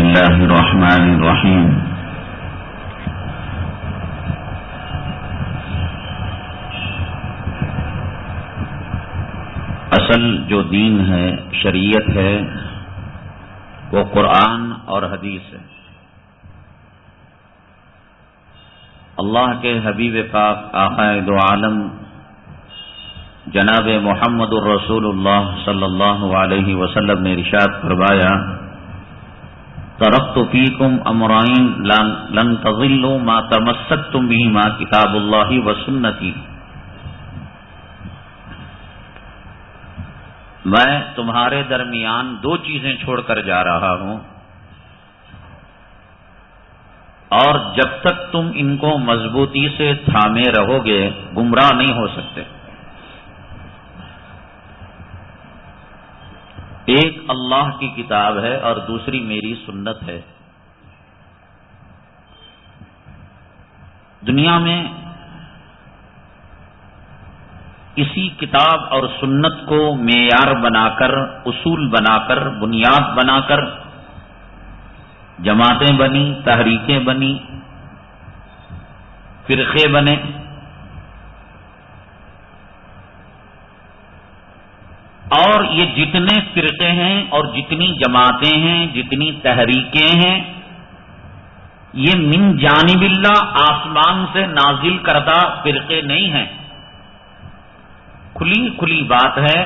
الله الرحمن الرحيم اصل جو دین ہے، شریعت ہے، وہ قرآن اور حدیث ہے۔ اللہ کے حبیب پاک آقا دو عالم جناب محمد الرسول اللہ صلی اللہ علیہ وسلم نے ارشاد فرمایا: ترکت فیکم امرین لن تضلوا ما تمسکتم بہما کتاب اللہ و سنتی۔ میں تمہارے درمیان دو چیزیں چھوڑ کر جا رہا ہوں، اور جب تک تم ان کو مضبوطی سے تھامے رہو گے گمراہ نہیں ہو سکتے۔ ایک اللہ کی کتاب ہے اور دوسری میری سنت ہے۔ دنیا میں اسی کتاب اور سنت کو معیار بنا کر، اصول بنا کر، بنیاد بنا کر جماعتیں بنی، تحریکیں بنی، فرقے بنے۔ اور یہ جتنے فرقے ہیں اور جتنی جماعتیں ہیں، جتنی تحریکیں ہیں، یہ من جانب اللہ آسمان سے نازل کردہ فرقے نہیں ہیں۔ کھلی کھلی بات ہے،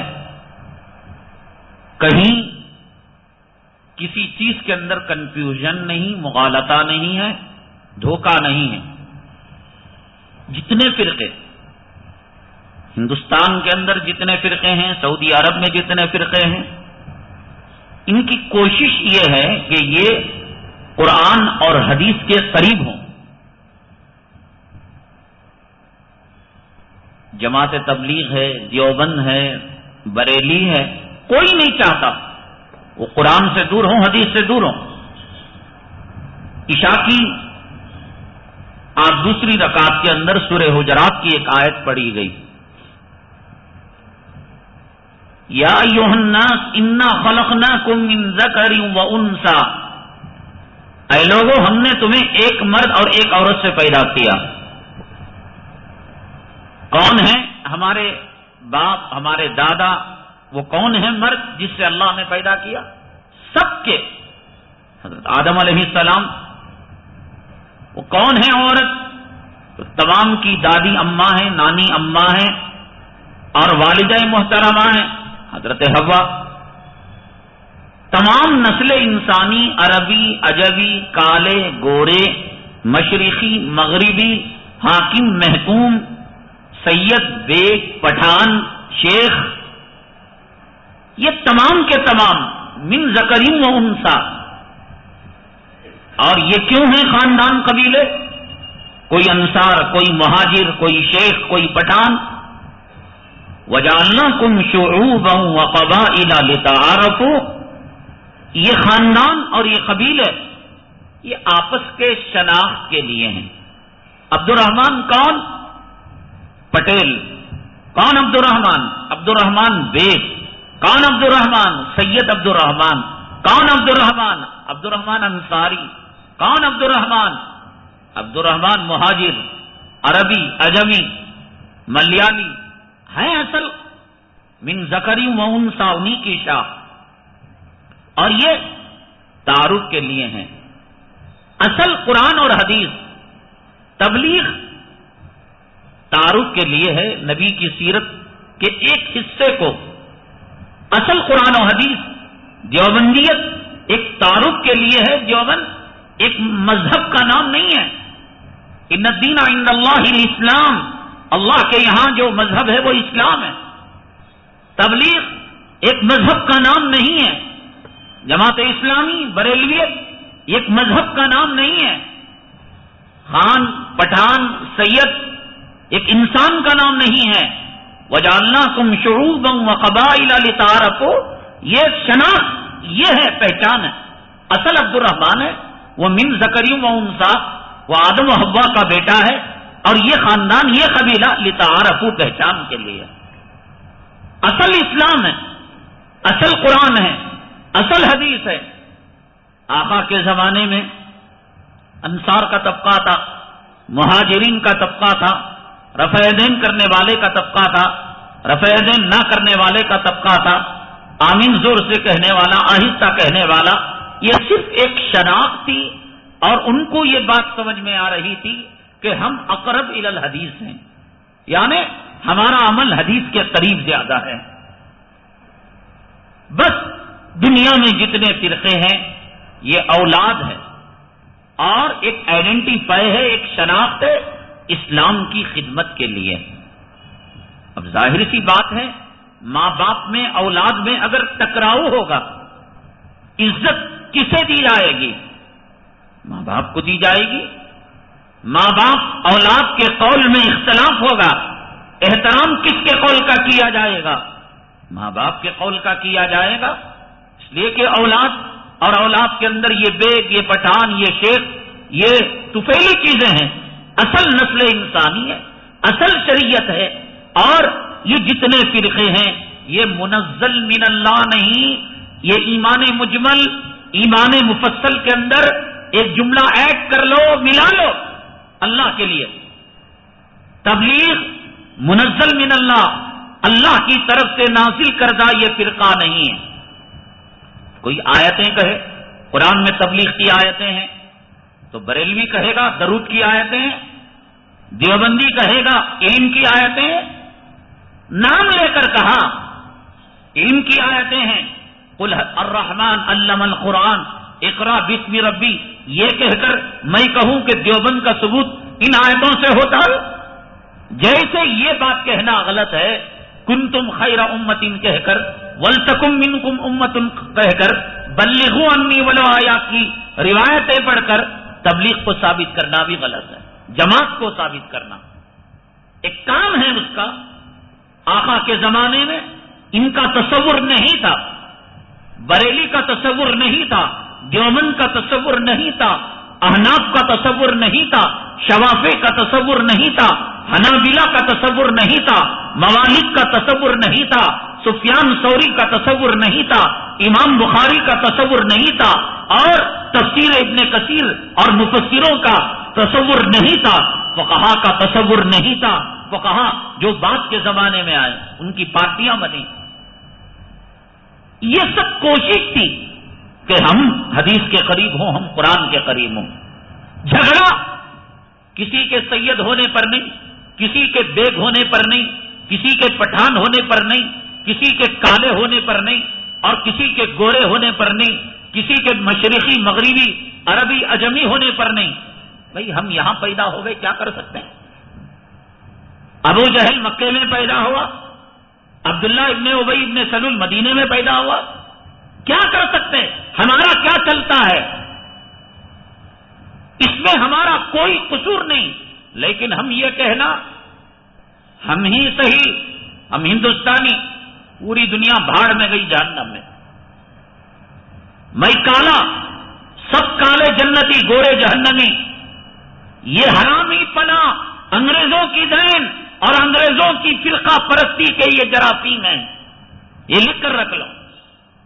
کہیں کسی چیز کے اندر کنفیوژن نہیں، مغالطہ نہیں ہے، دھوکہ نہیں ہے۔ جتنے فرقے ہندوستان کے اندر جتنے فرقے ہیں، سعودی عرب میں جتنے فرقے ہیں، ان کی کوشش یہ ہے کہ یہ قرآن اور حدیث کے قریب ہوں۔ جماعت تبلیغ ہے، دیوبند ہے، بریلی ہے، کوئی نہیں چاہتا وہ قرآن سے دور ہوں، حدیث سے دور ہوں۔ عشاء کی آج دوسری رکعت کے اندر سورہ حجرات کی ایک آیت پڑھی گئی: یا ایھا الناس انا خلقناکم من ذکر و انثی، اے لوگوں ہم نے تمہیں ایک مرد اور ایک عورت سے پیدا کیا۔ کون ہیں ہمارے باپ، ہمارے دادا؟ وہ کون ہے مرد جس سے اللہ نے پیدا کیا؟ سب کے حضرت آدم علیہ السلام۔ وہ کون ہے عورت؟ تو تمام کی دادی اماں ہیں، نانی اماں ہیں، اور والدہ محترمہ ہیں حضرت حوا۔ تمام نسل انسانی، عربی، عجمی، کالے، گورے، مشرقی، مغربی، حاکم، محکوم، سید، بیگ، پٹھان، شیخ، یہ تمام کے تمام من ذکر و انثی۔ اور یہ کیوں ہیں خاندان، قبیلے؟ کوئی انصار، کوئی مہاجر، کوئی شیخ، کوئی پٹھان۔ وَجَعَلْنَاكُمْ شُعُوبًا وَقَبَائِلَ لِتَعَارَفُوا، یہ خاندان اور یہ قبیلے یہ آپس کے شناخت کے لیے ہیں۔ عبد الرحمن کون؟ پٹیل۔ کون عبد الرحمن؟ عبد الرحمن بیگ۔ کون عبد الرحمن؟ سید عبد الرحمن۔ کون عبد الرحمن؟ عبد الرحمن انصاری۔ کون عبد الرحمن؟ عبد الرحمن مہاجر، عربی، عجمی، ملیالی، ہیں اصل من ذکری و انثی، انہی کی شاخ۔ اور یہ تعارف کے لیے ہیں۔ اصل قرآن اور حدیث، تبلیغ تعارف کے لیے ہے، نبی کی سیرت کے ایک حصے کو۔ اصل قرآن و حدیث، دیوبندیت ایک تعارف کے لیے ہے۔ دیوبند ایک مذہب کا نام نہیں ہے۔ ان الدین عند اللہ الاسلام، اللہ کے یہاں جو مذہب ہے وہ اسلام ہے۔ تبلیغ ایک مذہب کا نام نہیں ہے۔ جماعت اسلامی، بریلویت ایک مذہب کا نام نہیں ہے۔ خان، پٹھان، سید ایک انسان کا نام نہیں ہے۔ وَجَعَلْنَاكُمْ شُعُوبًا وَقَبَائِلَ لِتَعَارَفُوا، یہ شناخت، یہ ہے پہچان ہے۔ اصل عبد الرحمن ہے، وہ من ذکر و انثی، وہ آدم و حوا کا بیٹا ہے، اور یہ خاندان، یہ قبیلہ لتعارفوا، پہچان کے لیے۔ اصل اسلام ہے، اصل قرآن ہے، اصل حدیث ہے۔ آقا کے زمانے میں انصار کا طبقہ تھا، مہاجرین کا طبقہ تھا، رفع یدین کرنے والے کا طبقہ تھا، رفع یدین نہ کرنے والے کا طبقہ تھا، آمین زور سے کہنے والا، آہستہ کہنے والا. یہ صرف ایک شناخت تھی اور ان کو یہ بات سمجھ میں آ رہی تھی کہ ہم اقرب الی الحدیث ہیں، یعنی ہمارا عمل حدیث کے قریب زیادہ ہے. بس دنیا میں جتنے فرقے ہیں یہ اولاد ہے اور ایک آئیڈینٹیفائی ہے، ایک شناخت ہے اسلام کی خدمت کے لیے. اب ظاہر سی بات ہے، ماں باپ میں اولاد میں اگر ٹکراؤ ہوگا، عزت کسے دی جائے گی؟ ماں باپ کو دی جائے گی. ماں باپ اولاد کے قول میں اختلاف ہوگا، احترام کس کے قول کا کیا جائے گا؟ ماں باپ کے قول کا کیا جائے گا. اس لیے کہ اولاد اور اولاد کے اندر یہ بیگ، یہ پٹھان، یہ شیخ، یہ طفیلی چیزیں ہیں. اصل نسل انسانی ہے، اصل شریعت ہے. اور یہ جتنے فرقے ہیں یہ منزل من اللہ نہیں، یہ ایمان مجمل، ایمان مفصل کے اندر ایک جملہ ایڈ کر لو، ملا لو اللہ کے لیے. تبلیغ منزل من اللہ، اللہ کی طرف سے نازل کردہ یہ فرقہ نہیں ہے. کوئی آیتیں کہے قرآن میں تبلیغ کی آیتیں ہیں تو بریلوی کہے گا درود کی آیتیں ہیں، دیوبندی کہے گا علم کی آیتیں ہیں. نام لے کر کہا علم کی آیتیں ہیں، قل الرحمن علم القرآن اقرا بسم ربی. یہ کہہ کر میں کہوں کہ دیوبند کا ثبوت ان آیتوں سے ہوتا ہے؟ جیسے یہ بات کہنا غلط ہے کنتم خیر امت کہہ کر، ولتکم منکم امت کہہ کر، بلغوا انی ولو آیا کی روایتیں پڑھ کر تبلیغ کو ثابت کرنا بھی غلط ہے. جماعت کو ثابت کرنا ایک کام ہے اس کا. آقا کے زمانے میں ان کا تصور نہیں تھا، بریلی کا تصور نہیں تھا، دیوبند کا تصور نہیں تھا، احناف کا تصور نہیں تھا، شوافی کا تصور نہیں تھا، حنابلہ کا تصور نہیں تھا، موالک کا تصور نہیں تھا، سفیان ثوری کا تصور نہیں تھا، امام بخاری کا تصور نہیں تھا، اور تفسیر ابن کثیر اور مفسروں کا تصور نہیں تھا، فقہا کا تصور نہیں تھا. فقہا جو بعد کے زمانے میں آئے ان کی پارٹیاں بنی. یہ سب کوشش تھی کہ ہم حدیث کے قریب ہوں، ہم قرآن کے قریب ہوں. جھگڑا کسی کے سید ہونے پر نہیں، کسی کے بیگ ہونے پر نہیں، کسی کے پٹھان ہونے پر نہیں، کسی کے کالے ہونے پر نہیں، اور کسی کے گورے ہونے پر نہیں، کسی کے مشرقی مغربی عربی عجمی ہونے پر نہیں. بھئی ہم یہاں پیدا ہو گئے، کیا کر سکتے ہیں؟ ابو جہل مکے میں پیدا ہوا، عبداللہ ابن ابی ابن سلول مدینے میں پیدا ہوا، کیا کر سکتے ہیں؟ ہمارا کیا چلتا ہے؟ اس میں ہمارا کوئی قصور نہیں. لیکن ہم یہ کہنا ہم ہی صحیح، ہم ہندوستانی، پوری دنیا بھاڑ میں گئی جہنم میں. میں کالا، سب کالے جنتی، گورے جہنمی. یہ حرامی پنا انگریزوں کی دین اور انگریزوں کی فرقہ پرستی کے یہ جراثیم ہیں. یہ لکھ کر رکھ لو.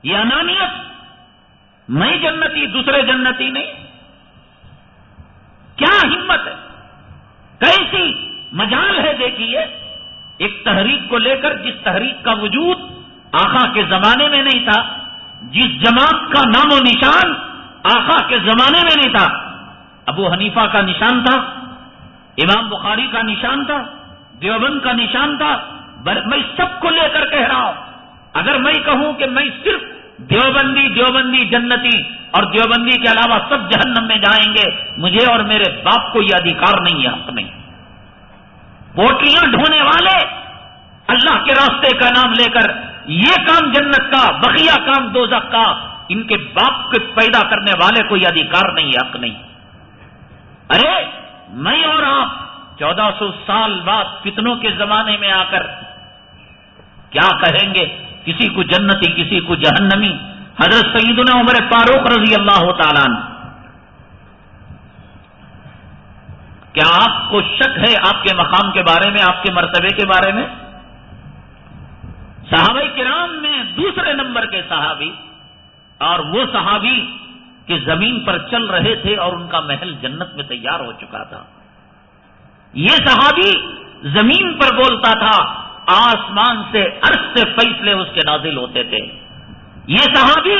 یہ انانیت، میں جنتی دوسرے جنتی نہیں. کیا ہمت ہے، کیسی مجال ہے. دیکھیے ایک تحریک کو لے کر، جس تحریک کا وجود آقا کے زمانے میں نہیں تھا، جس جماعت کا نام و نشان آقا کے زمانے میں نہیں تھا. ابو حنیفہ کا نشان تھا، امام بخاری کا نشان تھا، دیوبند کا نشان تھا. میں سب کو لے کر کہہ رہا ہوں. اگر میں کہوں کہ میں صرف دیوبندی جنتی اور دیوبندی کے علاوہ سب جہنم میں جائیں گے، مجھے اور میرے باپ کو یہ ادھیکار نہیں ہے، حق نہیں. پوٹلیاں ڈھونے والے اللہ کے راستے کا نام لے کر یہ کام جنت کا، بقیہ کام دوزخ کا، ان کے باپ کے پیدا کرنے والے کو یہ ادھیکار نہیں ہے، حق نہیں. ارے میں اور آپ 1400 سال بعد فتنوں کے زمانے میں آ کر کیا کہیں گے؟ کسی کو جنتی، کسی کو جہنمی. حضرت سیدنا عمر فاروق رضی اللہ تعالیٰ عنہ، کیا آپ کو شک ہے آپ کے مقام کے بارے میں، آپ کے مرتبے کے بارے میں؟ صحابہ کرام میں دوسرے نمبر کے صحابی، اور وہ صحابی کہ زمین پر چل رہے تھے اور ان کا محل جنت میں تیار ہو چکا تھا. یہ صحابی زمین پر بولتا تھا، آسمان سے عرش سے فیصلے اس کے نازل ہوتے تھے. یہ صحابی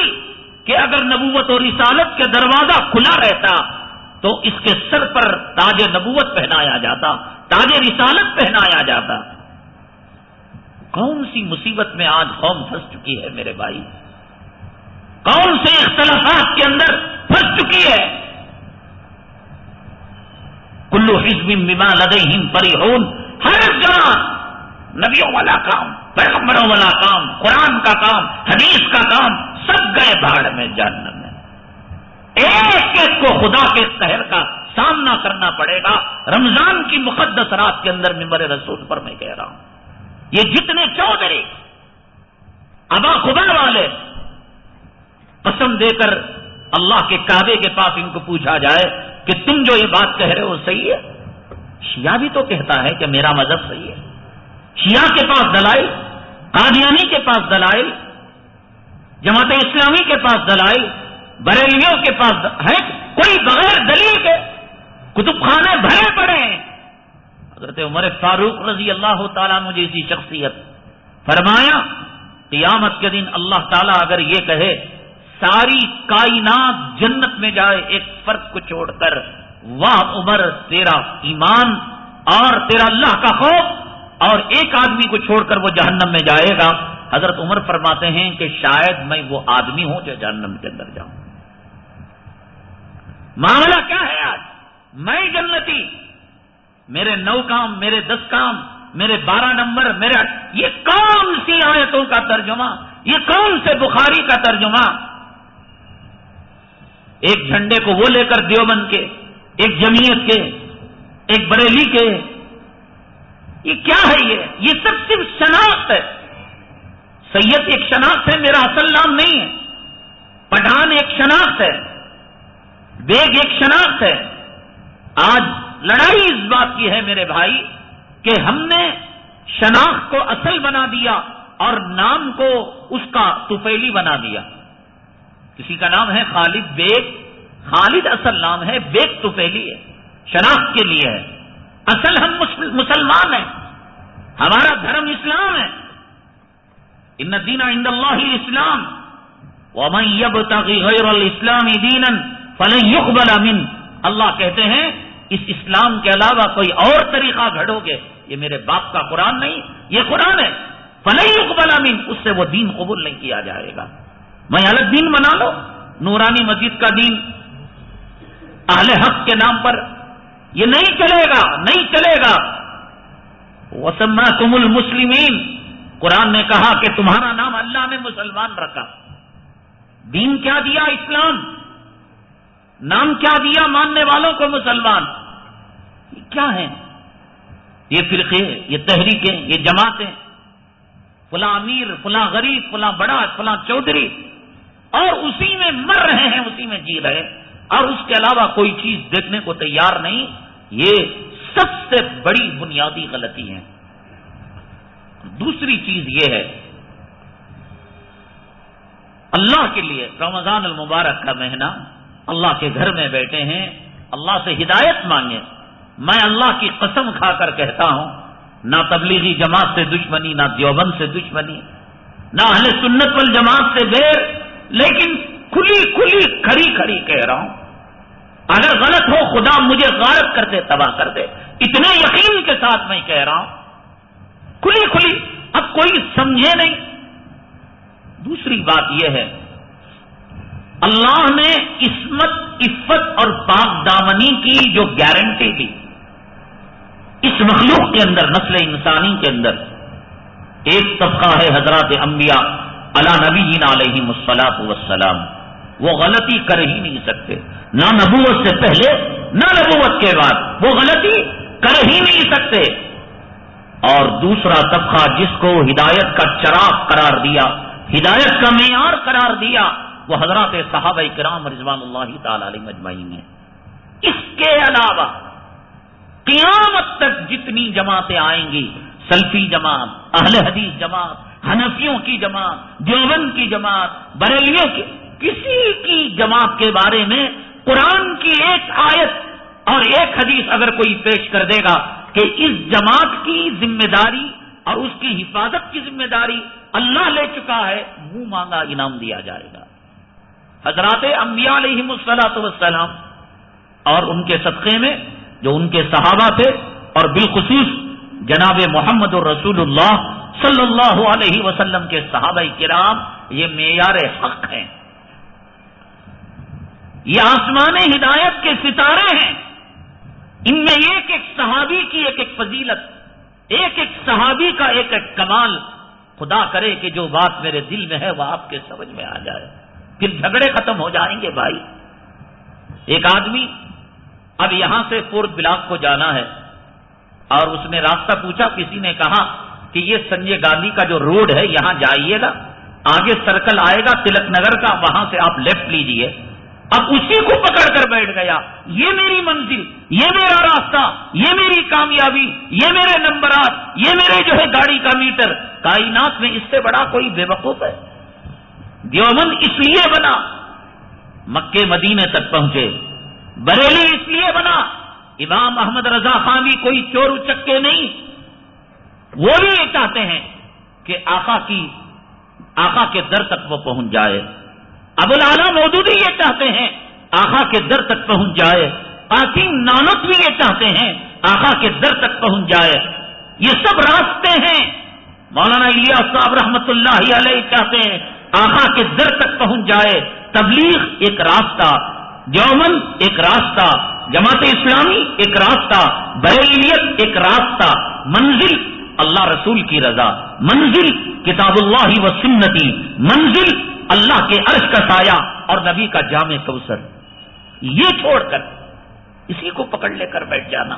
کہ اگر نبوت اور رسالت کا دروازہ کھلا رہتا تو اس کے سر پر تاج نبوت پہنایا جاتا، تاج رسالت پہنایا جاتا. کون سی مصیبت میں آج قوم پھنس چکی ہے میرے بھائی، کون سے اختلافات کے اندر پھنس چکی ہے. کل حزب بما لدیہم فرحون، ہر جگہ نبیوں والا کام، پیغمبروں والا کام، قرآن کا کام، حدیث کا کام، سب گئے بھاڑ میں جہنم میں. ایک ایک کو خدا کے قہر کا سامنا کرنا پڑے گا. رمضان کی مقدس رات کے اندر منبر رسول پر میں کہہ رہا ہوں، یہ جتنے چودھری ابا خبا والے، قسم دے کر اللہ کے کعبے کے پاس ان کو پوچھا جائے کہ تم جو یہ بات کہہ رہے ہو صحیح ہے؟ شیعہ بھی تو کہتا ہے کہ میرا مذہب صحیح ہے. شیعہ کے پاس دلائل، قادیانی کے پاس دلائل، جماعت اسلامی کے پاس دلائل، بریلویوں کے پاس ہے کوئی بغیر دلیل کے کتب خانے بھرے پڑے ہیں. حضرت عمر فاروق رضی اللہ تعالیٰ عنہ جیسی شخصیت فرمایا قیامت کے دن اللہ تعالیٰ اگر یہ کہے ساری کائنات جنت میں جائے ایک فرد کو چھوڑ کر، واہ عمر تیرا ایمان اور تیرا اللہ کا خوف، اور ایک آدمی کو چھوڑ کر وہ جہنم میں جائے گا. حضرت عمر فرماتے ہیں کہ شاید میں وہ آدمی ہوں جو جہنم کے اندر جاؤں. معاملہ کیا ہے آج؟ میں جنتی، میرے 9 کام، میرے 10 کام، میرے 12 نمبر، میرے یہ کون سی آیتوں کا ترجمہ، یہ کون سے بخاری کا ترجمہ؟ ایک جھنڈے کو وہ لے کر دیوبند کے، ایک جمعیت کے، ایک بریلی کے، یہ کیا ہے؟ یہ سب صرف شناخت ہے. سید ایک شناخت ہے، میرا اصل نام نہیں ہے. پٹھان ایک شناخت ہے، بیگ ایک شناخت ہے. آج لڑائی اس بات کی ہے میرے بھائی کہ ہم نے شناخت کو اصل بنا دیا اور نام کو اس کا طفیلی بنا دیا. کسی کا نام ہے خالد بیگ، خالد اصل نام ہے، بیگ طفیلی ہے، شناخت کے لیے ہے. اصل ہم مسلمان ہیں، ہمارا دھرم اسلام ہے. ان الدین عند اللہ الاسلام ومن یبتغی غیر الاسلام دینا فلن یقبل منہ. اللہ کہتے ہیں اس اسلام کے علاوہ کوئی اور طریقہ گھڑو گے، یہ میرے باپ کا قرآن نہیں، یہ قرآن ہے. فلن یقبل منہ، اس سے وہ دین قبول نہیں کیا جائے گا. میں الگ دین بنا لو، نورانی مسجد کا دین اہل حق کے نام پر، یہ نہیں چلے گا، نہیں چلے گا. وَسَمَّاكُمُ الْمُسْلِمِينَ، قرآن نے کہا کہ تمہارا نام اللہ نے مسلمان رکھا. دین کیا دیا؟ اسلام. نام کیا دیا ماننے والوں کو؟ مسلمان. یہ کیا ہے؟ یہ فرقے، یہ تحریکیں، یہ جماعتیں، فلاں امیر، فلاں غریب، فلاں بڑا، فلاں چودھری، اور اسی میں مر رہے ہیں، اسی میں جی رہے، اور اس کے علاوہ کوئی چیز دیکھنے کو تیار نہیں. یہ سب سے بڑی بنیادی غلطی ہے. دوسری چیز یہ ہے، اللہ کے لیے رمضان المبارک کا مہینہ، اللہ کے گھر میں بیٹھے ہیں، اللہ سے ہدایت مانگیں. میں اللہ کی قسم کھا کر کہتا ہوں، نہ تبلیغی جماعت سے دشمنی، نہ دیوبند سے دشمنی، نہ اہل سنت والجماعت سے بیر، لیکن کھلی کھلی کھڑی کھڑی کہہ رہا ہوں، اگر غلط ہو خدا مجھے غارت کر دے، تباہ کر دے. اتنے یقین کے ساتھ میں کہہ رہا ہوں، کھلی کھلی، اب کوئی سمجھے نہیں. دوسری بات یہ ہے، اللہ نے عصمت، عفت اور پاک دامنی کی جو گارنٹی دی اس مخلوق کے اندر، نسل انسانی کے اندر، ایک طبقہ ہے حضرات انبیاء علی نبینا علیہم الصلاۃ والسلام، وہ غلطی کر ہی نہیں سکتے، نہ نبوت سے پہلے نہ نبوت کے بعد، وہ غلطی کر ہی نہیں سکتے. اور دوسرا طبقہ جس کو ہدایت کا چراغ قرار دیا، ہدایت کا معیار قرار دیا، وہ حضرات صحابہ کرام رضوان اللہ تعالی علیہم اجمعین ہیں. اس کے علاوہ قیامت تک جتنی جماعتیں آئیں گی، سلفی جماعت، اہل حدیث جماعت، حنفیوں کی جماعت، دیوبند کی جماعت، بریلیوں کی، کسی کی جماعت کے بارے میں قرآن کی ایک آیت اور ایک حدیث اگر کوئی پیش کر دے گا کہ اس جماعت کی ذمہ داری اور اس کی حفاظت کی ذمہ داری اللہ لے چکا ہے، منہ مانگا انعام دیا جائے گا۔ حضرات انبیاء علیہم الصلوۃ والسلام اور ان کے صدقے میں جو ان کے صحابہ تھے، اور بالخصوص جناب محمد الرسول اللہ صلی اللہ علیہ وسلم کے صحابہ کرام، یہ معیار حق ہیں، یہ آسمان ہدایت کے ستارے ہیں۔ ان میں ایک ایک صحابی کی ایک ایک فضیلت، ایک ایک صحابی کا ایک ایک کمال، خدا کرے کہ جو بات میرے دل میں ہے وہ آپ کے سمجھ میں آ جائے، پھر جھگڑے ختم ہو جائیں گے بھائی۔ ایک آدمی اب یہاں سے فورتھ بلاک کو جانا ہے اور اس نے راستہ پوچھا، کسی نے کہا کہ یہ سنجے گاندھی کا جو روڈ ہے یہاں جائیے گا، آگے سرکل آئے گا تلک نگر کا، وہاں سے آپ لیفٹ لیجئے۔ اب اسی کو پکڑ کر بیٹھ گیا، یہ میری منزل، یہ میرا راستہ، یہ میری کامیابی، یہ میرے نمبرات، یہ میرے جو ہے گاڑی کا میٹر۔ کائنات میں اس سے بڑا کوئی بے وقوف ہے؟ دیوبند اس لیے بنا، مکے مدینے تک پہنچے، بریلی اس لیے بنا، امام احمد رضا خان بھی کوئی چور اچکے نہیں، وہ بھی یہ چاہتے ہیں کہ آقا کے در تک وہ پہنچ جائے۔ ابو العلا مودودی یہ چاہتے ہیں آقا کے در تک پہنچ جائے، قاسم نانوت بھی یہ چاہتے ہیں آقا کے در تک پہنچ جائے۔ یہ سب راستے ہیں۔ مولانا الیاس صاحب رحمت اللہ علیہ چاہتے ہیں آقا کے در تک پہنچ جائے۔ تبلیغ ایک راستہ، دیوبند ایک راستہ، جماعت اسلامی ایک راستہ، بریلیت ایک راستہ، منزل اللہ رسول کی رضا، منزل کتاب اللہ و سنتی، منزل اللہ کے عرش کا سایہ اور نبی کا جام کوثر۔ یہ چھوڑ کر اسی کو پکڑ لے کر بیٹھ جانا۔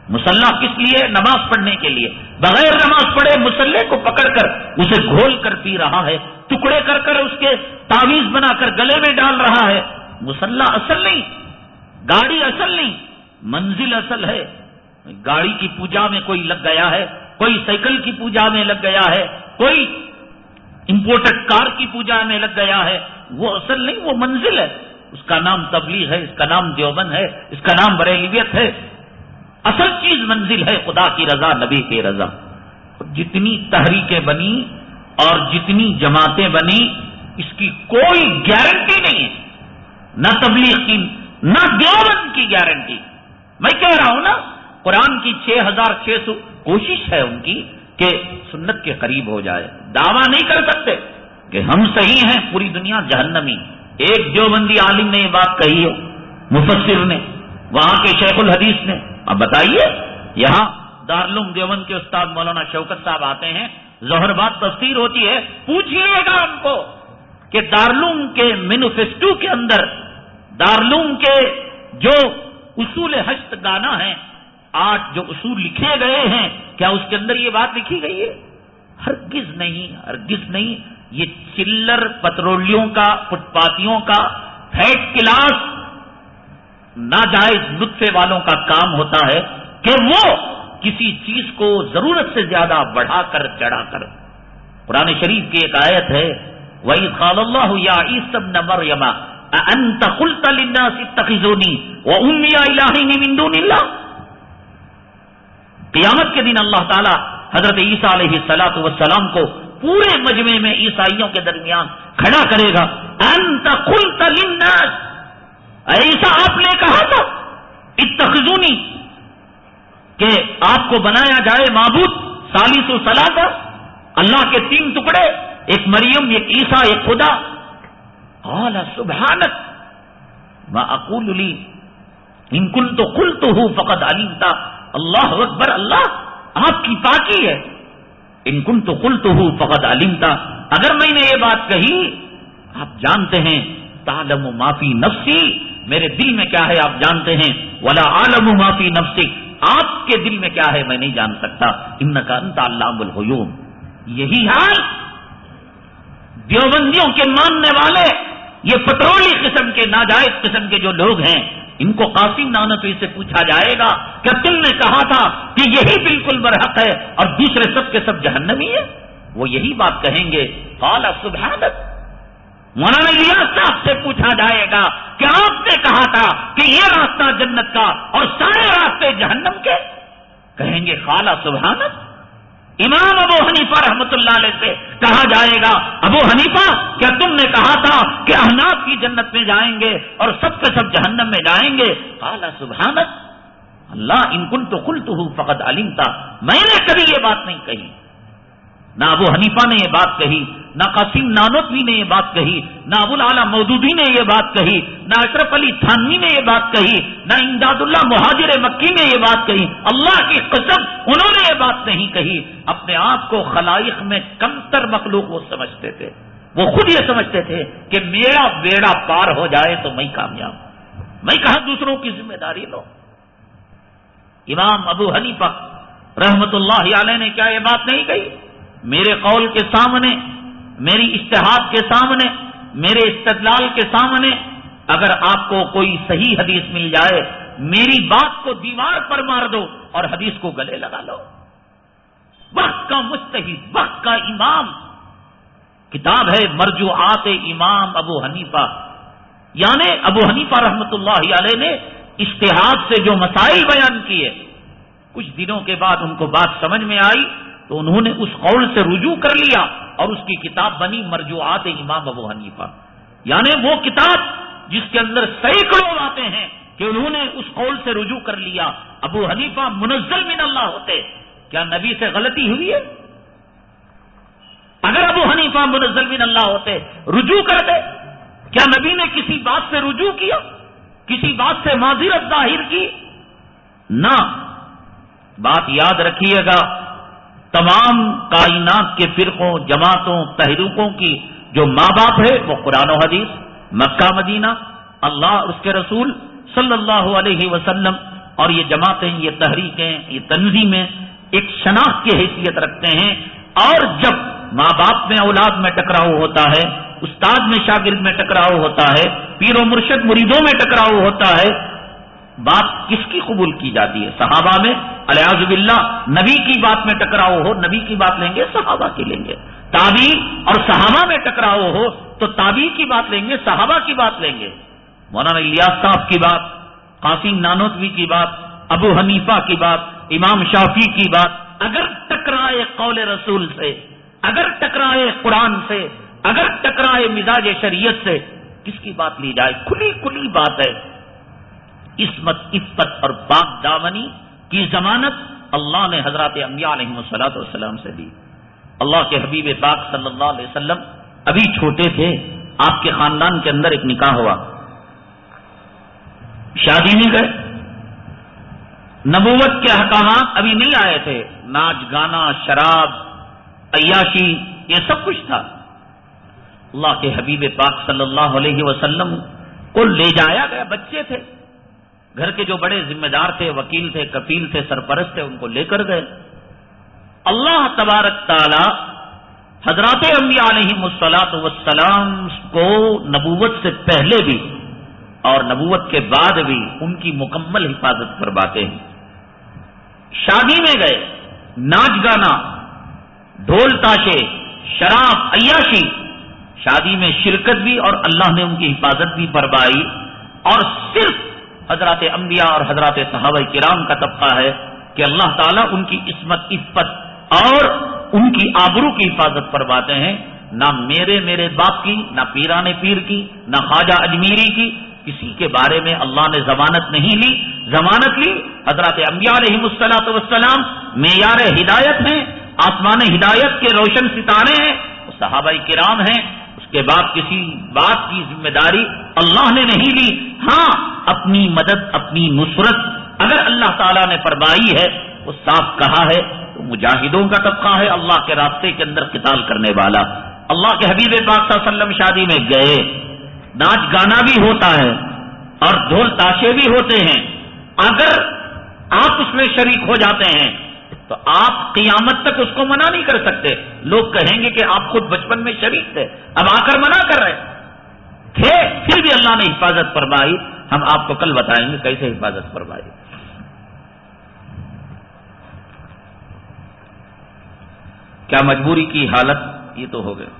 مصلح کس لیے؟ نماز پڑھنے کے لیے، بغیر نماز پڑھے مصلح کو پکڑ کر اسے گھول کر پی رہا ہے، ٹکڑے کر کر اس کے تعویذ بنا کر گلے میں ڈال رہا ہے۔ مصلح اصل نہیں، گاڑی اصل نہیں، منزل اصل ہے۔ گاڑی کی پوجا میں کوئی لگ گیا ہے، کوئی سائیکل کی پوجا میں لگ گیا ہے، کوئی امپورٹڈ کار کی پوجا میں لگ گیا ہے، وہ اصل نہیں، وہ منزل ہے۔ اس کا نام تبلیغ ہے، اس کا نام دیوبند ہے، اس کا نام بریلویت ہے۔ اصل چیز منزل ہے خدا کی رضا، نبی کی رضا۔ جتنی تحریکیں بنی اور جتنی جماعتیں بنی، اس کی کوئی گارنٹی نہیں ہے، نہ تبلیغ کی نہ دیوبند کی گارنٹی۔ میں کہہ رہا ہوں نا، قرآن کی 6600 کوشش ہے ان کی کہ سنت کے قریب ہو جائے۔ دعویٰ نہیں کر سکتے کہ ہم صحیح ہیں، پوری دنیا جہنمی۔ ایک دیوبندی عالم نے یہ بات کہی ہے، مفسر نے، وہاں کے شیخ الحدیث نے۔ اب بتائیے، یہاں دارالعلوم دیوبند کے استاد مولانا شوکت صاحب آتے ہیں، ظہر بعد تفسیر ہوتی ہے، پوچھئے گا ان کو کہ دارالعلوم کے مینیفیسٹو کے اندر دارالعلوم کے جو اصول ہشت گانا ہیں، 8 جو اصول لکھے گئے ہیں، کیا اس کے اندر یہ بات لکھی گئی ہے؟ ہرگز نہیں، ہرگز نہیں۔ یہ چلر پترولیوں کا، فٹ پاتھیوں کا، تھرڈ کلاس ناجائز نطفے والوں کا کام ہوتا ہے کہ وہ کسی چیز کو ضرورت سے زیادہ بڑھا کر چڑھا کر۔ قرآن شریف کی ایک آیت ہے، وَإِذْ قَالَ اللَّهُ يَا عِيسَى ابْنَ مَرْيَمَ أَأَنْتَ قُلْتَ لِلنَّاسِ اتَّخِذُونِي وَأُمِّيَ إِلَٰهَيْنِ مِن دُونِ اللَّهِ۔ قیامت کے دن اللہ تعالیٰ حضرت عیسیٰ علیہ السلام کو پورے مجمع میں عیسائیوں کے درمیان کھڑا کرے گا، انت قلت للناس، عیسیٰ آپ نے کہا تھا اتخذونی، کہ آپ کو بنایا جائے معبود، ثالث و ثلاثہ، اللہ کے 3 ٹکڑے، ایک مریم، ایک عیسیٰ، ایک خدا۔ قال سبحانک ما اقول لی ان کنت قلتہ فقد علمت۔ اللہ اکبر، اللہ آپ کی پاکی ہے۔ ان کنت قلتہ فقد علمت، اگر میں نے یہ بات کہی آپ جانتے ہیں۔ تعلم ما فی نفسی، میرے دل میں کیا ہے آپ جانتے ہیں۔ ولا اعلم ما فی نفسک، آپ کے دل میں کیا ہے میں نہیں جان سکتا۔ انک انت علام الغیوب۔ یہی حال دیوبندیوں کے ماننے والے، یہ پٹرولی قسم کے ناجائز قسم کے جو لوگ ہیں، ان کو قاسم نانوتوی سے پوچھا جائے گا کہ تم نے کہا تھا کہ یہی بالکل برحق ہے اور دوسرے سب کے سب جہنمی ہیں، وہ یہی بات کہیں گے، قال سبحانک، مولانا الیاس صاحب سے پوچھا جائے گا کہ آپ نے کہا تھا کہ یہ راستہ جنت کا اور سارے راستے جہنم کے، کہیں گے خالا سبحانت۔ امام ابو حنیفہ رحمۃ اللہ علیہ سے کہا جائے گا ابو حنیفہ کیا تم نے کہا تھا کہ احناف کی جنت میں جائیں گے اور سب کے سب جہنم میں جائیں گے؟ قال سبحانک اللہ ان کنت قلتہ فقد علمتا، میں نے کبھی یہ بات نہیں کہی، نہ ابو حنیفہ نے یہ بات کہی، نہ قاسم نانوتوی نے یہ بات کہی، نہ ابو العلا مودودی نے یہ بات کہی، نہ اشرف علی تھانوی نے یہ بات کہی، نہ امداد اللہ مہاجر مکی نے یہ بات کہی۔ اللہ کی قسم انہوں نے یہ بات نہیں کہی۔ اپنے آپ کو خلائق میں کمتر مخلوق وہ سمجھتے تھے، وہ خود یہ سمجھتے تھے کہ میرا بیڑا پار ہو جائے تو میں کامیاب، میں کہاں دوسروں کی ذمہ داری لوں۔ امام ابو حنیفہ رحمت اللہ علیہ نے کیا یہ بات نہیں کہی؟ میرے قول کے سامنے، میری اجتہاد کے سامنے، میرے استدلال کے سامنے اگر آپ کو کوئی صحیح حدیث مل جائے، میری بات کو دیوار پر مار دو اور حدیث کو گلے لگا لو۔ وقت کا مجتہد، وقت کا امام، کتاب ہے مرجوعات امام ابو حنیفہ، یعنی ابو حنیفہ رحمت اللہ علیہ نے اجتہاد سے جو مسائل بیان کیے، کچھ دنوں کے بعد ان کو بات سمجھ میں آئی تو انہوں نے اس قول سے رجوع کر لیا اور اس کی کتاب بنی مرجوعات امام ابو حنیفہ، یعنی وہ کتاب جس کے اندر سینکڑوں باتیں ہیں کہ انہوں نے اس قول سے رجوع کر لیا۔ ابو حنیفہ منزل من اللہ ہوتے، کیا نبی سے غلطی ہوئی ہے؟ اگر ابو حنیفہ منزل من اللہ ہوتے، رجوع کرتے، کیا نبی نے کسی بات سے رجوع کیا، کسی بات سے معذرت ظاہر کی؟ نہ۔ بات یاد رکھیے گا، تمام کائنات کے فرقوں، جماعتوں، تحریکوں کی جو ماں باپ ہے وہ قرآن و حدیث، مکہ مدینہ، اللہ اور اس کے رسول صلی اللہ علیہ وسلم، اور یہ جماعتیں، یہ تحریکیں، یہ تنظیمیں ایک شناخت کی حیثیت رکھتے ہیں۔ اور جب ماں باپ میں اولاد میں ٹکراؤ ہوتا ہے، استاد میں شاگرد میں ٹکراؤ ہوتا ہے، پیر و مرشد مریدوں میں ٹکراؤ ہوتا ہے، بات کس کی قبول کی جاتی ہے؟ صحابہ میں الیاذ باللہ نبی کی بات میں ٹکراؤ ہو، نبی کی بات لیں گے، صحابہ کی لیں گے۔ تابعی اور صحابہ میں ٹکراؤ ہو تو تابعی کی بات لیں گے، صحابہ کی بات لیں گے۔ مولانا الیاس صاحب کی بات، قاسم نانوتوی کی بات، ابو حنیفہ کی بات، امام شافعی کی بات اگر ٹکرائے قول رسول سے، اگر ٹکرائے قرآن سے، اگر ٹکرائے مزاج شریعت سے، کس کی بات لی جائے؟ کھلی کھلی بات ہے۔ عصمت، عفت اور پاک دامنی کی ضمانت اللہ نے حضرات انبیاء علیہم الصلوۃ والسلام سے دی۔ اللہ کے حبیب پاک صلی اللہ علیہ وسلم ابھی چھوٹے تھے، آپ کے خاندان کے اندر ایک نکاح ہوا، شادی میں گئے، نبوت کے احکامات ابھی نہیں آئے تھے، ناچ گانا، شراب، عیاشی، یہ سب کچھ تھا۔ اللہ کے حبیب پاک صلی اللہ علیہ وسلم کو لے جایا گیا، بچے تھے، گھر کے جو بڑے ذمہ دار تھے، وکیل تھے، کفیل تھے، سرپرست تھے، ان کو لے کر گئے۔ اللہ تبارک تعالی حضرات انبیاء علیہم الصلوۃ والسلام کو نبوت سے پہلے بھی اور نبوت کے بعد بھی ان کی مکمل حفاظت فرماتے ہیں۔ شادی میں گئے، ناچ گانا، ڈھول تاشے، شراب، عیاشی، شادی میں شرکت بھی اور اللہ نے ان کی حفاظت بھی فرمائی۔ اور صرف حضرات انبیاء اور حضرات صحابہ کرام کا طبقہ ہے کہ اللہ تعالیٰ ان کی عصمت، عفت اور ان کی آبرو کی حفاظت فرماتے ہیں۔ نہ میرے باپ کی، نہ پیران پیر کی، نہ خواجہ اجمیری کی، کسی کے بارے میں اللہ نے ضمانت نہیں لی۔ ضمانت لی حضرات انبیاء علیہم الصلوۃ والسلام، معیار ہدایت ہیں، آسمان ہدایت کے روشن ستارے ہیں، صحابہ کرام ہیں۔ اس کے بعد کسی بات کی ذمہ داری اللہ نے نہیں لی۔ ہاں، اپنی مدد، اپنی نصرت اگر اللہ تعالیٰ نے فرمائی ہے، وہ صاف کہا ہے، تو مجاہدوں کا طبقہ ہے، اللہ کے راستے کے اندر قتال کرنے والا۔ اللہ کے حبیب پاک صلی اللہ علیہ وسلم شادی میں گئے، ناچ گانا بھی ہوتا ہے اور ڈھول تاشے بھی ہوتے ہیں۔ اگر آپ اس میں شریک ہو جاتے ہیں تو آپ قیامت تک اس کو منع نہیں کر سکتے۔ لوگ کہیں گے کہ آپ خود بچپن میں شریک تھے، اب آ کر منع کر رہے تھے، پھر بھی اللہ نے حفاظت فرمائی۔ ہم آپ کو کل بتائیں گے کیسے حفاظت فرمائی۔ کیا مجبوری کی حالت، یہ تو ہو گیا۔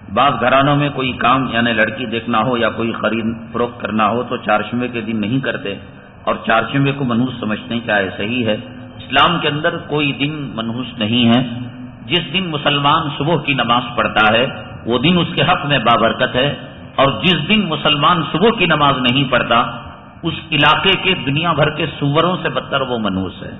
بعض گھرانوں میں کوئی کام یعنی لڑکی دیکھنا ہو یا کوئی خرید فروخت کرنا ہو تو چہارشنبے کے دن نہیں کرتے اور چہارشنبے کو منحوس سمجھتے ہیں، کیا یہ صحیح ہے؟ اسلام کے اندر کوئی دن منحوس نہیں ہے. جس دن مسلمان صبح کی نماز پڑھتا ہے وہ دن اس کے حق میں بابرکت ہے، اور جس دن مسلمان صبح کی نماز نہیں پڑھتا اس علاقے کے دنیا بھر کے سوروں سے بدتر وہ منحوس ہے.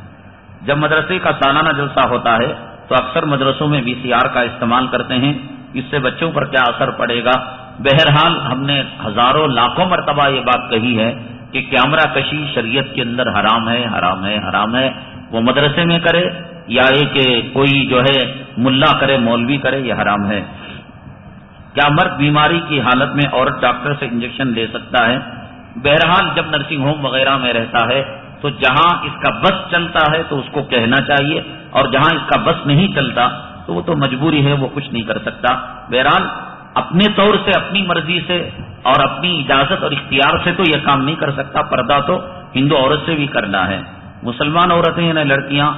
جب مدرسے کا سالانہ جلسہ ہوتا ہے تو اکثر مدرسوں میں VCR کا استعمال کرتے ہیں، اس سے بچوں پر کیا اثر پڑے گا؟ بہرحال ہم نے ہزاروں لاکھوں مرتبہ یہ بات کہی ہے کہ کیمرہ کشی شریعت کے اندر حرام ہے، حرام ہے، حرام ہے. وہ مدرسے میں کرے یا یہ کہ کوئی جو ہے ملا کرے، مولوی کرے، یہ حرام ہے. کیا مرد بیماری کی حالت میں عورت ڈاکٹر سے انجیکشن لے سکتا ہے؟ بہرحال جب نرسنگ ہوم وغیرہ میں رہتا ہے تو جہاں اس کا بس چلتا ہے تو اس کو کہنا چاہیے، اور جہاں اس کا بس نہیں چلتا تو وہ تو مجبوری ہے، وہ کچھ نہیں کر سکتا. بہرحال اپنے طور سے، اپنی مرضی سے اور اپنی اجازت اور اختیار سے تو یہ کام نہیں کر سکتا. پردہ تو ہندو عورت سے بھی کرنا ہے. مسلمان عورتیں یعنی لڑکیاں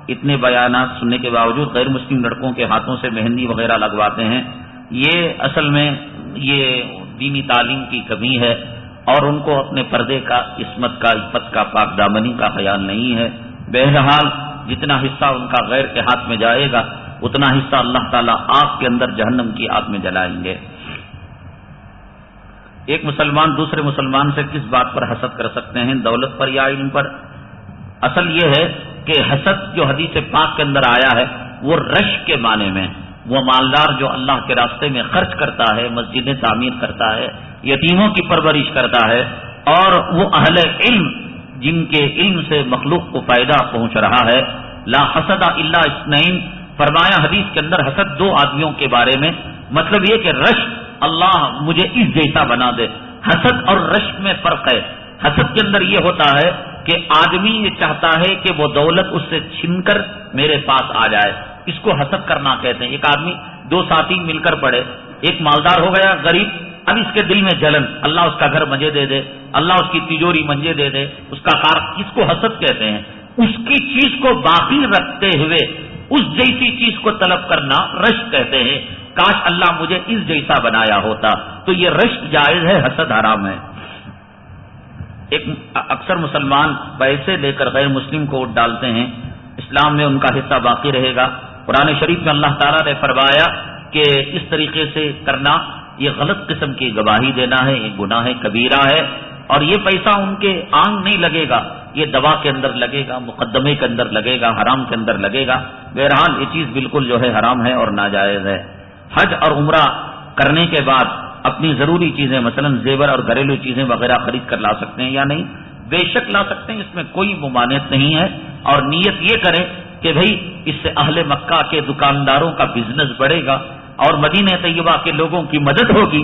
اتنے بیانات سننے کے باوجود غیر مسلم لڑکوں کے ہاتھوں سے مہندی وغیرہ لگواتے ہیں. یہ اصل میں یہ دینی تعلیم کی کمی ہے، اور ان کو اپنے پردے کا، عصمت کا، عفت کا، پاک دامنی کا خیال نہیں ہے. بہرحال جتنا حصہ ان کا غیر کے ہاتھ میں جائے گا اتنا حصہ اللہ تعالیٰ آگ کے اندر جہنم کی آگ میں جلائیں گے. ایک مسلمان دوسرے مسلمان سے کس بات پر حسد کر سکتے ہیں؟ دولت پر یا علم پر؟ اصل یہ ہے کہ حسد جو حدیث پاک کے اندر آیا ہے وہ رش کے معنی میں، وہ مالدار جو اللہ کے راستے میں خرچ کرتا ہے، مسجدیں تعمیر کرتا ہے، یتیموں کی پرورش کرتا ہے، اور وہ اہل علم جن کے علم سے مخلوق کو فائدہ پہنچ رہا ہے. لا حسد الا اثنین، فرمایا حدیث کے اندر حسد دو آدمیوں کے بارے میں، مطلب یہ کہ رش اللہ مجھے اس جیسا بنا دے. حسد اور رش میں فرق ہے. حسد کے اندر یہ ہوتا ہے کہ آدمی یہ چاہتا ہے کہ وہ دولت اس سے چھن کر میرے پاس آ جائے، اس کو حسد کرنا کہتے ہیں. ایک آدمی، دو ساتھی مل کر پڑے، ایک مالدار ہو گیا، غریب، اب اس کے دل میں جلن، اللہ اس کا گھر مجھے دے دے، اللہ اس کی تجوری منجے دے دے، اس کا کار، اس کو حسد کہتے ہیں. اس کی چیز کو باقی رکھتے ہوئے اس جیسی چیز کو طلب کرنا رشک کہتے ہیں. کاش اللہ مجھے اس جیسا بنایا ہوتا. تو یہ رشک جائز ہے، حسد حرام ہے. ایک اکثر مسلمان پیسے لے کر غیر مسلم کو ووٹ ڈالتے ہیں، اسلام میں ان کا حصہ باقی رہے گا. قرآن شریف میں اللہ تعالیٰ نے فرمایا کہ اس طریقے سے کرنا یہ غلط قسم کی گواہی دینا ہے، یہ گناہ کبیرہ ہے، اور یہ پیسہ ان کے آنگ نہیں لگے گا، یہ دوا کے اندر لگے گا، مقدمے کے اندر لگے گا، حرام کے اندر لگے گا. بہرحال یہ چیز بالکل جو ہے حرام ہے اور ناجائز ہے. حج اور عمرہ کرنے کے بعد اپنی ضروری چیزیں مثلا زیور اور گھریلو چیزیں وغیرہ خرید کر لا سکتے ہیں یا نہیں؟ بے شک لا سکتے ہیں، اس میں کوئی ممانعت نہیں ہے. اور نیت یہ کریں کہ بھئی اس سے اہل مکہ کے دکانداروں کا بزنس بڑھے گا اور مدینہ طیبہ کے لوگوں کی مدد ہوگی.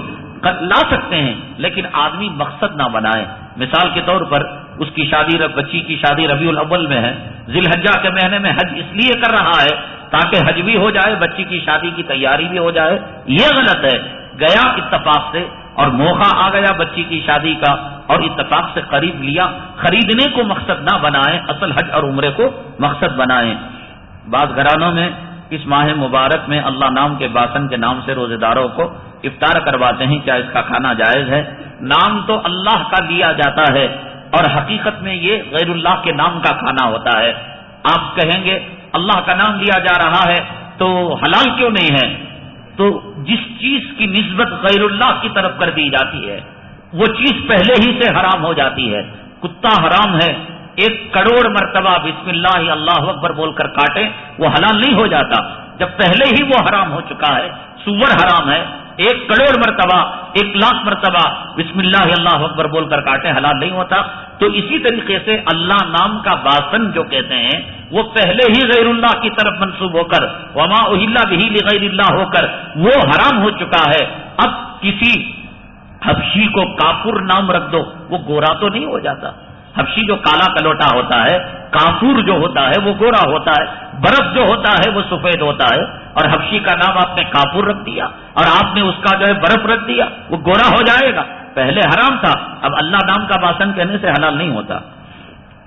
لا سکتے ہیں، لیکن آدمی مقصد نہ بنائے. مثال کے طور پر اس کی شادی، بچی کی شادی ربیع الاول میں ہے، ذی الحجہ کے مہینے میں حج اس لیے کر رہا ہے تاکہ حج بھی ہو جائے، بچی کی شادی کی تیاری بھی ہو جائے. یہ غلط ہے. گیا اتفاق سے اور موقع آ گیا بچی کی شادی کا اور اتفاق سے خرید لیا. خریدنے کو مقصد نہ بنائیں، اصل حج اور عمرے کو مقصد بنائیں. بعض گھرانوں میں اس ماہ مبارک میں اللہ نام کے باسن کے نام سے روزے داروں کو افطار کرواتے ہیں. کیا اس کا کھانا جائز ہے؟ نام تو اللہ کا لیا جاتا ہے اور حقیقت میں یہ غیر اللہ کے نام کا کھانا ہوتا ہے. آپ کہیں گے اللہ کا نام لیا جا رہا ہے تو حلال کیوں نہیں ہے؟ تو جس چیز کی نسبت غیر اللہ کی طرف کر دی جاتی ہے وہ چیز پہلے ہی سے حرام ہو جاتی ہے. کتا حرام ہے، 1 کروڑ مرتبہ بسم اللہ اللہ اکبر بول کر کاٹے وہ حلال نہیں ہو جاتا جب پہلے ہی وہ حرام ہو چکا ہے. سور حرام ہے، 1 کروڑ مرتبہ 1 لاکھ مرتبہ بسم اللہ اللہ اکبر بول کر کاٹے حلال نہیں ہوتا. تو اسی طریقے سے اللہ نام کا باسن جو کہتے ہیں وہ پہلے ہی غیر اللہ کی طرف منسوب ہو کر وما اہل بہ لغیر اللہ ہو کر وہ حرام ہو چکا ہے. اب کسی حبشی کو کافور نام رکھ دو، وہ گورا تو نہیں ہو جاتا. حبشی جو کالا کلوٹا ہوتا ہے، کافور جو ہوتا ہے وہ گورا ہوتا ہے، برف جو ہوتا ہے وہ سفید ہوتا ہے. اور حبشی کا نام آپ نے کافور رکھ دیا اور آپ نے اس کا جو ہے برف رکھ دیا، وہ گورا ہو جائے گا. پہلے حرام تھا، اب اللہ نام کا باسن کہنے سے حلال نہیں ہوتا.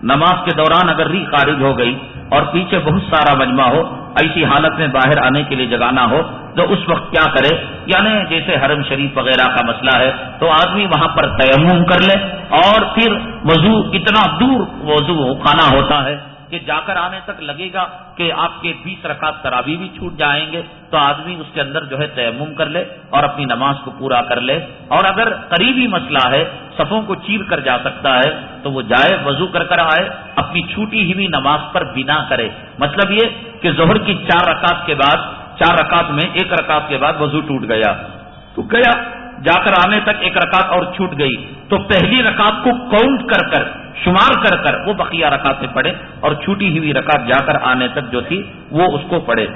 نماز کے دوران اگر ریح خارج ہو گئی اور پیچھے بہت سارا مجمع ہو ایسی حالت میں باہر آنے کے لیے جگانا ہو تو اس وقت کیا کرے؟ یعنی جیسے حرم شریف وغیرہ کا مسئلہ ہے تو آدمی وہاں پر تیمم کر لے اور پھر وضو، اتنا دور وضو خانہ ہوتا ہے کہ جا کر آنے تک لگے گا کہ آپ کے 20 رکعت تراویح بھی چھوٹ جائیں گے، تو آدمی اس کے اندر جو ہے تیمم کر لے اور اپنی نماز کو پورا کر لے۔ اور اگر قریبی مسئلہ ہے، صفوں کو چیر کر جا سکتا ہے تو وہ جائے، وضو کر کر آئے، اپنی چھوٹی ہوئی نماز پر بنا کرے۔ مطلب یہ کہ ظہر کی 4 رکعت کے بعد، 4 رکعت میں 1 رکعت کے بعد وضو ٹوٹ گیا تو گیا، جا کر آنے تک 1 رکعت اور چھوٹ گئی تو پہلی رکعت کو کاؤنٹ کر کر، شمار کر کر وہ بقیہ رکعتیں پڑھے اور چھوٹی ہوئی رکعت جا کر آنے تک جو تھی وہ اس کو پڑھے۔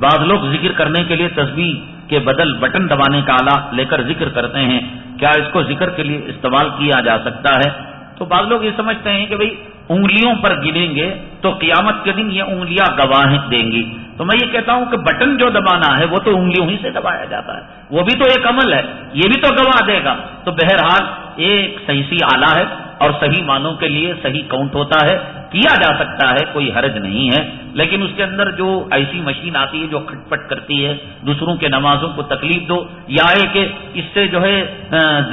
بعض لوگ ذکر کرنے کے لیے تسبیح کے بدل بٹن دبانے کا آلہ لے کر ذکر کرتے ہیں، کیا اس کو ذکر کے لیے استعمال کیا جا سکتا ہے؟ تو بعض لوگ یہ سمجھتے ہیں کہ بھئی انگلیوں پر گنیں گے تو قیامت کے دن یہ انگلیاں گواہ دیں گی، تو میں یہ کہتا ہوں کہ بٹن جو دبانا ہے وہ تو انگلیوں ہی سے دبایا جاتا ہے، وہ بھی تو ایک عمل ہے، یہ بھی تو گواہ دے گا۔ تو بہرحال ایک صحیح آلہ ہے اور صحیح معنوں کے لیے صحیح کاؤنٹ ہوتا ہے، کیا جا سکتا ہے، کوئی حرج نہیں ہے، لیکن اس کے اندر جو ایسی مشین آتی ہے جو کھٹ پٹ کرتی ہے، دوسروں کے نمازوں کو تکلیف دو، یا کہ اس سے جو ہے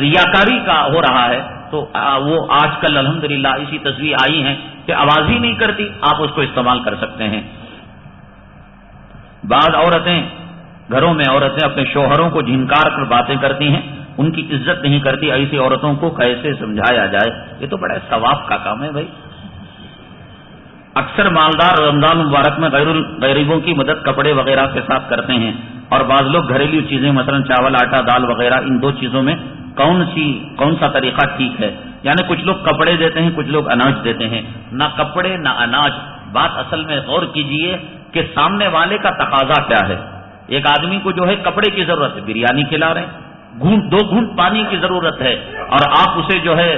ریاکاری کا ہو رہا ہے، تو وہ آج کل الحمدللہ اسی تصویر آئی ہیں کہ آواز ہی نہیں کرتی، آپ اس کو استعمال کر سکتے ہیں۔ بعض عورتیں، گھروں میں عورتیں اپنے شوہروں کو جھنکار کر باتیں کرتی ہیں، ان کی عزت نہیں کرتی، ایسی عورتوں کو کیسے سمجھایا جائے؟ یہ تو بڑا ثواب کا کام ہے بھائی۔ اکثر مالدار رمضان مبارک میں غریبوں کی مدد کپڑے وغیرہ کے ساتھ کرتے ہیں، اور بعض لوگ گھریلو چیزیں مثلا چاول، آٹا، دال وغیرہ، ان 2 چیزوں میں کون سا طریقہ ٹھیک ہے؟ یعنی کچھ لوگ کپڑے دیتے ہیں، کچھ لوگ اناج دیتے ہیں، نہ کپڑے نہ اناج۔ بات اصل میں غور کیجئے کہ سامنے والے کا تقاضا کیا ہے۔ ایک آدمی کو جو ہے کپڑے کی ضرورت ہے، بریانی کھلا رہے ہیں، 2 گھونٹ پانی کی ضرورت ہے، اور آپ اسے جو ہے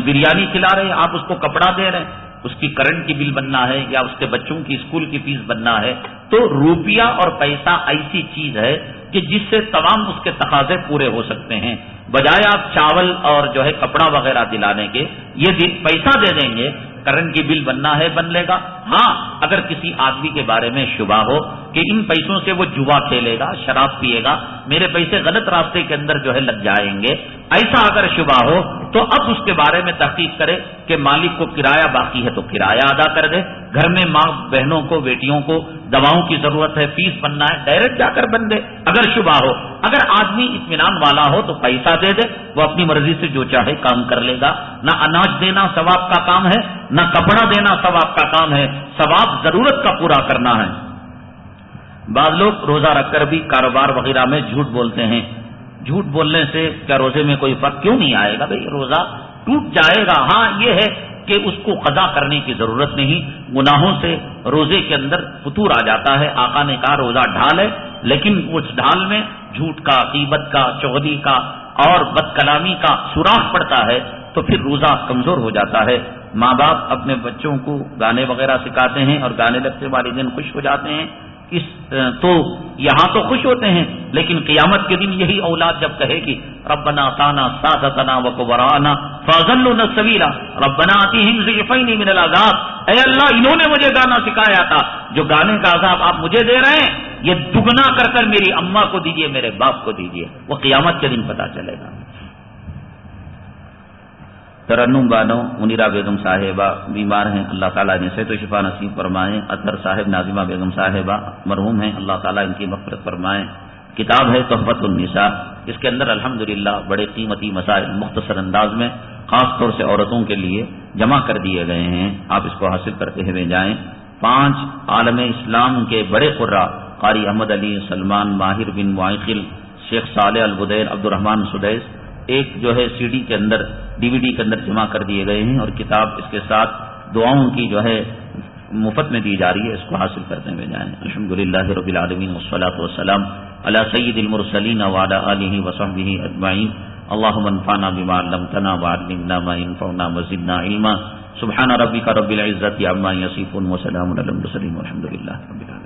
بریانی کھلا رہے ہیں، آپ اس کو کپڑا دے رہے ہیں، اس کی کرنٹ کی بل بننا ہے یا اس کے بچوں کی اسکول کی فیس بننا ہے۔ تو روپیہ اور پیسہ ایسی چیز ہے کہ جس سے تمام اس کے تقاضے پورے ہو سکتے ہیں، بجائے آپ چاول اور جو ہے کپڑا وغیرہ دلانے کے، یہ پیسہ دے دیں گے، کرنٹ کی بل بننا ہے بن لے گا۔ ہاں اگر کسی آدمی کے بارے میں شبہ ہو کہ ان پیسوں سے وہ جوا کھیلے گا، شراب پیے گا، میرے پیسے غلط راستے کے اندر جو ہے لگ جائیں گے، ایسا اگر شبہ ہو تو اب اس کے بارے میں تحقیق کرے کہ مالک کو کرایہ باقی ہے تو کرایہ ادا کر دے، گھر میں ماں بہنوں کو، بیٹیوں کو دواؤں کی ضرورت ہے، فیس بننا ہے، ڈائریکٹ جا کر بن دے اگر شبہ ہو۔ اگر آدمی اطمینان والا ہو تو پیسہ دے دے، وہ اپنی مرضی سے جو چاہے کام کر لے گا۔ نہ اناج دینا ثواب کا کام ہے، نہ کپڑا دینا ثواب کا کام ہے، ثواب ضرورت کا پورا کرنا ہے۔ بعض لوگ روزہ رکھ کر بھی کاروبار وغیرہ میں جھوٹ بولتے ہیں، جھوٹ بولنے سے کیا روزے میں کوئی فرق کیوں نہیں آئے گا؟ بھئی روزہ ٹوٹ جائے گا، ہاں یہ ہے کہ اس کو قضا کرنے کی ضرورت نہیں، گناہوں سے روزے کے اندر فطور آ جاتا ہے۔ آقا نے کہا روزہ ڈھال ہے، لیکن اس ڈھال میں جھوٹ کا، غیبت کا، چغلی کا اور بد کلامی کا سوراخ پڑتا ہے تو پھر روزہ کمزور ہو جاتا ہے۔ ماں باپ اپنے بچوں کو گانے وغیرہ سکھاتے ہیں اور گانے لگتے والدین خوش ہو جاتے ہیں، تو یہاں تو خوش ہوتے ہیں، لیکن قیامت کے دن یہی اولاد جب کہے گی ربنا اطعنا سادتنا وکبراءنا فاضلونا السبیل ربنا آتیہم ضعفین من العذاب، اے اللہ انہوں نے مجھے گانا سکھایا تھا، جو گانے کا عذاب آپ مجھے دے رہے ہیں یہ دگنا کر کر میری اماں کو دیجئے، میرے باپ کو دیجئے، وہ قیامت کے دن پتہ چلے گا۔ ترنم بانو منیرہ بیگم صاحبہ بیمار ہیں، اللہ تعالیٰ نے صحت و شفا نصیب فرمائیں۔ اطہر صاحب ناظمہ بیگم صاحبہ مرحوم ہیں، اللہ تعالیٰ ان کی مغفرت فرمائیں۔ کتاب ہے تحفۃ النساء، اس کے اندر الحمدللہ بڑے قیمتی مسائل مختصر انداز میں خاص طور سے عورتوں کے لیے جمع کر دیے گئے ہیں، آپ اس کو حاصل کرتے ہوئے جائیں۔ 5 عالم اسلام کے بڑے قراء قاری احمد علی، سلمان، ماہر بن معقل، شیخ صالح البدیر، عبد الرحمن سدیس، ایک جو ہے CD کے اندر DVD کے اندر جمع کر دیے گئے ہیں، اور کتاب اس کے ساتھ دعاؤں کی جو ہے مفت میں دی جا رہی ہے، اس کو حاصل کرتے ہوئے جائیں۔ الحمدللہ رب العالمین والصلاۃ والسلام علی سید المرسلین وعلی آلہ وصحبہ اجمعین۔ اللهم انفعنا بما علمتنا وعلمنا ما ينفعنا وزدنا علما۔ سبحان ربک رب العزة عما یصفون وسلام علی المرسلین والحمد للہ رب العالمین۔